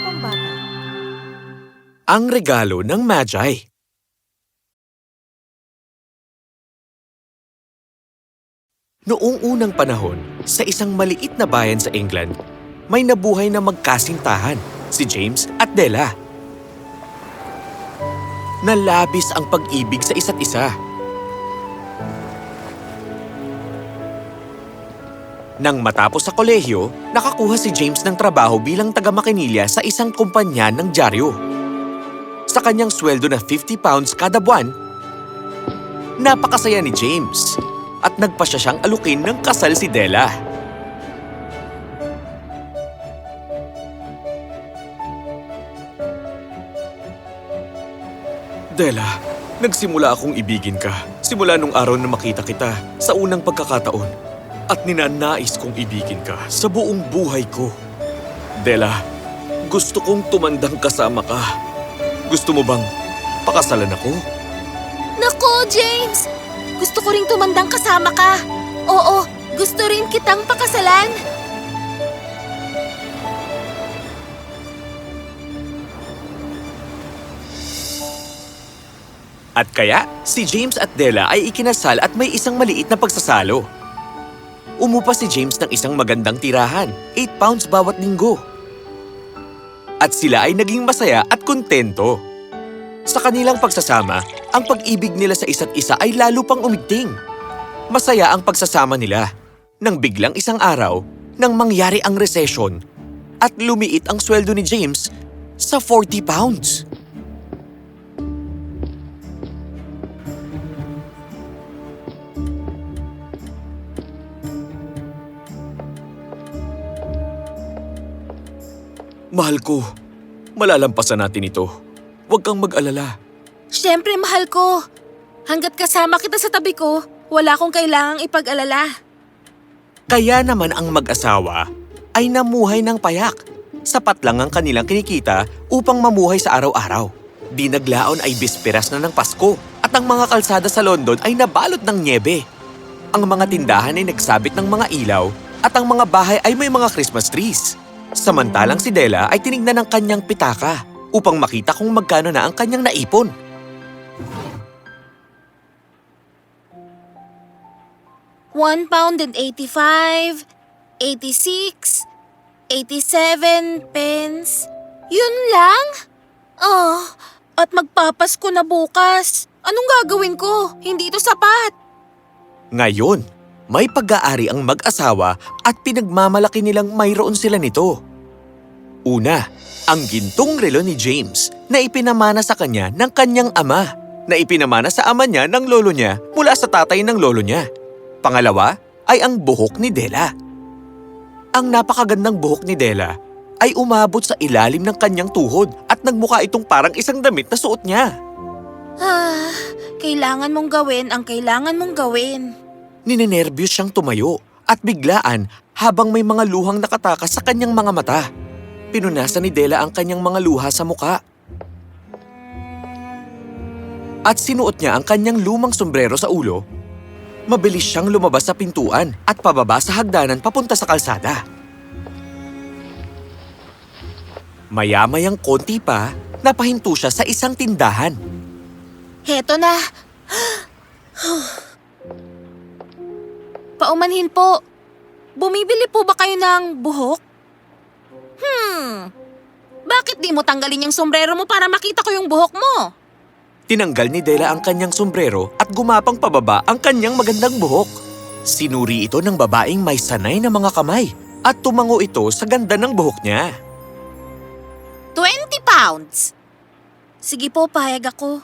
pambata. Ang regalo ng Magi. Noong unang panahon, sa isang maliit na bayan sa England, may nabuhay na magkasintahan, si James at Della. Nalabis ang pag-ibig sa isa't isa. Nang matapos sa kolehiyo, nakakuha si James ng trabaho bilang taga-makinilya sa isang kumpanya ng dyaryo. Sa kanyang sweldo na £50 kada buwan, napakasaya ni James at nagpasya siyang alukin ng kasal si Della. Della, nagsimula akong ibigin ka simula nung araw na makita kita sa unang pagkakataon. At ninanais kong ibigin ka sa buong buhay ko. Della, gusto kong tumandang kasama ka. Gusto mo bang pakasalan ako? Naku, James! Gusto ko ring tumandang kasama ka. Oo, gusto rin kitang pakasalan. At kaya, si James at Della ay ikinasal at may isang maliit na pagsasalo. Umupa si James ng isang magandang tirahan, £8 bawat linggo. At sila ay naging masaya at kontento. Sa kanilang pagsasama, ang pag-ibig nila sa isa't isa ay lalo pang umigting. Masaya ang pagsasama nila. Nang biglang isang araw, nang mangyari ang resesyon, at lumiit ang sweldo ni James sa £40. Mahal ko, malalampasan natin ito. Huwag kang mag-alala. Siyempre, mahal ko. Hanggat kasama kita sa tabi ko, wala akong kailangang ipag-alala. Kaya naman ang mag-asawa ay namuhay ng payak. Sapat lang ang kanilang kinikita upang mamuhay sa araw-araw. Di naglaon ay bisperas na ng Pasko at ang mga kalsada sa London ay nabalot ng nyebe. Ang mga tindahan ay nagsabit ng mga ilaw at ang mga bahay ay may mga Christmas trees. Samantalang si Della ay tinignan ng kanyang pitaka upang makita kung magkano na ang kanyang naipon. £1.85, 86, 87 pence. Yun lang? Oh, at magpapasko na bukas. Anong gagawin ko? Hindi ito sapat. Ngayon, may pag-aari ang mag-asawa at pinagmamalaki nilang mayroon sila nito. Una, ang gintong relo ni James na ipinamana sa kanya ng kanyang ama, na ipinamana sa ama niya ng lolo niya mula sa tatay ng lolo niya. Pangalawa ay ang buhok ni Della. Ang napakagandang buhok ni Della ay umabot sa ilalim ng kanyang tuhod at nagmukha itong parang isang damit na suot niya. Kailangan mong gawin ang kailangan mong gawin. Ninenervyos siyang tumayo at biglaan habang may mga luhang nakatakas sa kanyang mga mata. Pinunasan ni Della ang kanyang mga luha sa muka. At sinuot niya ang kanyang lumang sombrero sa ulo. Mabilis siyang lumabas sa pintuan at pababa sa hagdanan papunta sa kalsada. Maya-mayang konti pa, napahinto siya sa isang tindahan. Heto na. Paumanhin po. Bumibili po ba kayo ng buhok? Bakit di mo tanggalin yung sombrero mo para makita ko yung buhok mo? Tinanggal ni Della ang kanyang sombrero at gumapang pababa ang kanyang magandang buhok. Sinuri ito ng babaeng may sanay na mga kamay at tumango ito sa ganda ng buhok niya. £20. Sige po, pahayag ako.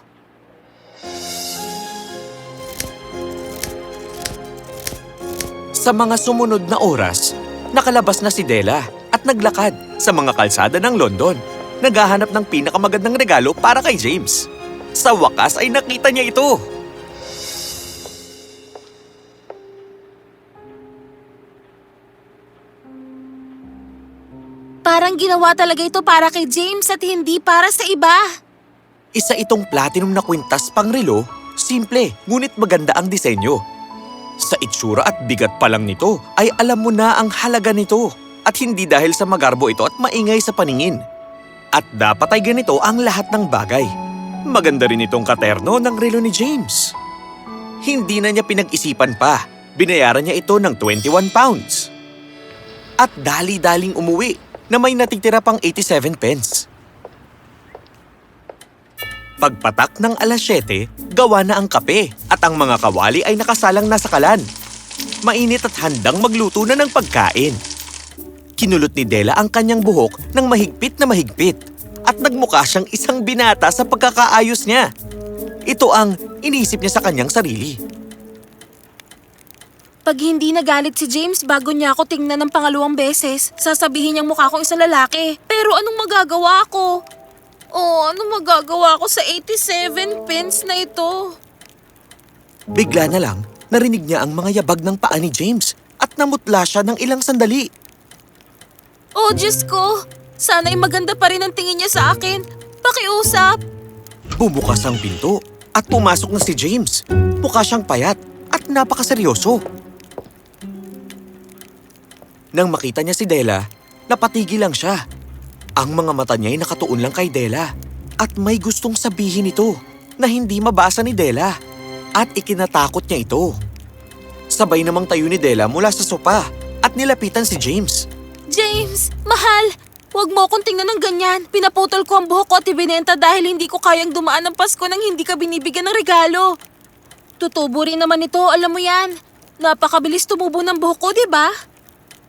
Sa mga sumunod na oras, nakalabas na si Della at naglakad sa mga kalsada ng London, naghahanap ng pinakamagandang regalo para kay James. Sa wakas ay nakita niya ito. Parang ginawa talaga ito para kay James at hindi para sa iba. Isa itong platinum na kwintas pang relo, simple ngunit maganda ang disenyo. Sa itsura at bigat pa lang nito ay alam mo na ang halaga nito at hindi dahil sa magarbo ito at maingay sa paningin. At dapat ay ganito ang lahat ng bagay. Maganda rin itong katerno ng relo ni James. Hindi na niya pinag-isipan pa. Binayaran niya ito ng 21 pounds. At dali-daling umuwi na may natitira pang 87 pence. Pagpatak ng alas 7, gawa na ang kape at ang mga kawali ay nakasalang nasa kalan. Mainit at handang magluto na ng pagkain. Kinulot ni Della ang kanyang buhok ng mahigpit na mahigpit at nagmukha siyang isang binata sa pagkakaayos niya. Ito ang inisip niya sa kanyang sarili. Pag hindi nagalit si James bago niya ako tingnan ng pangalawang beses, sasabihin niyang mukha akong isang lalaki. Pero anong magagawa ko? Anong magagawa ko sa 87 pence na ito? Bigla na lang, narinig niya ang mga yabag ng paa ni James at namutla siya ng ilang sandali. Oh, Diyos ko! Sana'y maganda pa rin ang tingin niya sa akin. Pakiusap! Bumukas ang pinto at pumasok na si James. Mukha siyang payat at napakaseryoso. Nang makita niya si Della, napatigil lang siya. Ang mga mata niya ay nakatuon lang kay Della at may gustong sabihin ito na hindi mabasa ni Della at ikinatakot niya ito. Sabay namang tayo ni Della mula sa sopa at nilapitan si James. James, mahal! Huwag mo akong tingnan ng ganyan. Pinaputol ko ang buhok ko at ibinenta dahil hindi ko kayang dumaan ng Pasko nang hindi ka binibigyan ng regalo. Tutubo rin naman ito, alam mo yan. Napakabilis tumubo ng buhok ko, di ba?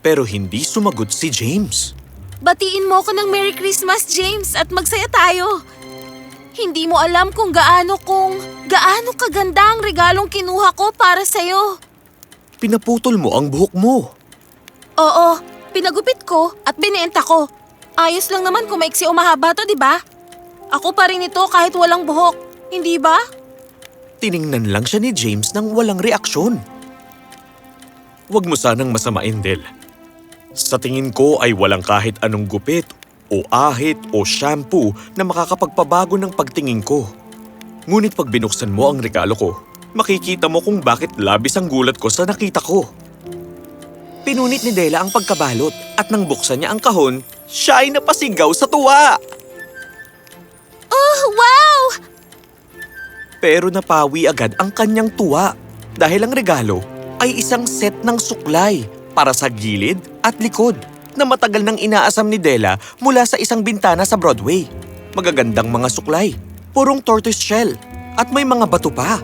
Pero hindi sumagot si James. Batiin mo ako ng Merry Christmas, James, at magsaya tayo. Hindi mo alam kung gaano kaganda ang regalong kinuha ko para sa'yo. Pinaputol mo ang buhok mo. Oo, pinagupit ko at binenta ko. Ayos lang naman kung maiksi o mahaba to, di ba? Ako pa rin ito kahit walang buhok, hindi ba? Tiningnan lang siya ni James nang walang reaksyon. Huwag mo sanang masamain, Del. Sa tingin ko ay walang kahit anong gupit o ahit o shampoo na makakapagpabago ng pagtingin ko. Ngunit pag binuksan mo ang regalo ko, makikita mo kung bakit labis ang gulat ko sa nakita ko. Pinunit ni Della ang pagkabalot at nang buksan niya ang kahon, siya ay napasigaw sa tuwa. Oh, wow! Pero napawi agad ang kanyang tuwa dahil ang regalo ay isang set ng suklay para sa gilid at likod na matagal nang inaasam ni Della mula sa isang bintana sa Broadway. Magagandang mga suklay, purong tortoise shell at may mga bato pa.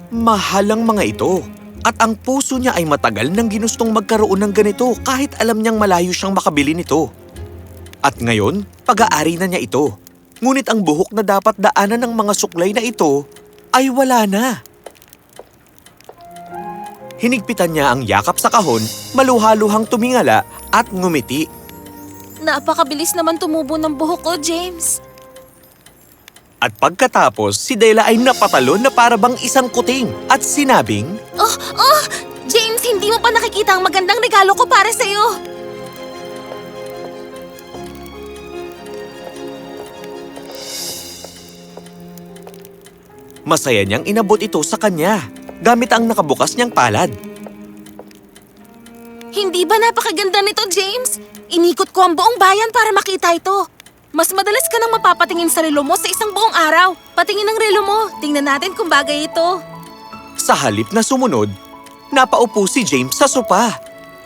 Mahal ang mga ito at ang puso niya ay matagal nang ginustong magkaroon ng ganito kahit alam niyang malayo siyang makabili nito. At ngayon, pag-aari na niya ito. Ngunit ang buhok na dapat daanan ng mga suklay na ito ay wala na. Hinigpitan niya ang yakap sa kahon, maluhaluhang tumingala at ngumiti. Napakabilis naman tumubo ng buhok ko, James. At pagkatapos, si Della ay napatalon na parabang isang kuting at sinabing, Oh! James, hindi mo pa nakikita ang magandang regalo ko para sa'yo. masaya niyang inabot ito sa kanya gamit ang nakabukas niyang palad. Hindi ba napakaganda nito, James? Inikot ko ang buong bayan para makita ito. Mas madalas ka nang mapapatingin sa relo mo sa isang buong araw. Patingin ang relo mo. Tingnan natin kung bagay ito. Sa halip na sumunod, napaupo si James sa sopa.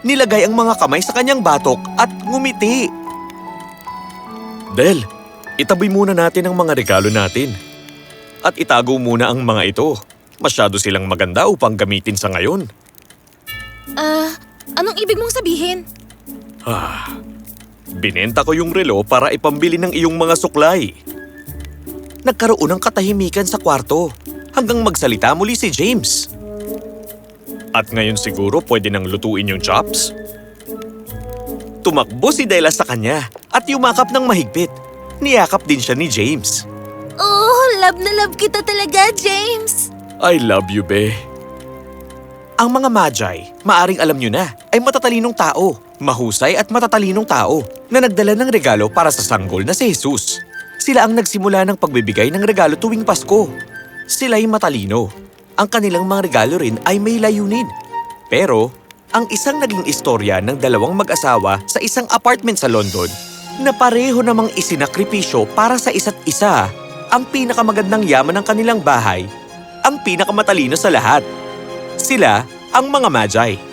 Nilagay ang mga kamay sa kanyang batok at ngumiti. Del, itabi muna natin ang mga regalo natin. At itago muna ang mga ito. Masyado silang maganda upang gamitin sa ngayon. Anong ibig mong sabihin? Binenta ko yung relo para ipambili ng iyong mga suklay. Nagkaroon ng katahimikan sa kwarto hanggang magsalita muli si James. At ngayon siguro pwede nang lutuin yung chops? Tumakbo si Della sa kanya at yumakap ng mahigpit. Niyakap din siya ni James. Oh, love na love kita talaga, James. I love you, be. Ang mga magi, maaring alam nyo na, ay matatalinong tao, mahusay at matatalinong tao na nagdala ng regalo para sa sanggol na si Jesus. Sila ang nagsimula ng pagbibigay ng regalo tuwing Pasko. Sila'y matalino. Ang kanilang mga regalo rin ay may layunin. Pero, ang isang naging istorya ng dalawang mag-asawa sa isang apartment sa London na pareho namang isinakripisyo para sa isa't isa. Ang pinakamagandang yaman ng kanilang bahay, ang pinakamatalino sa lahat. Sila ang mga Magi.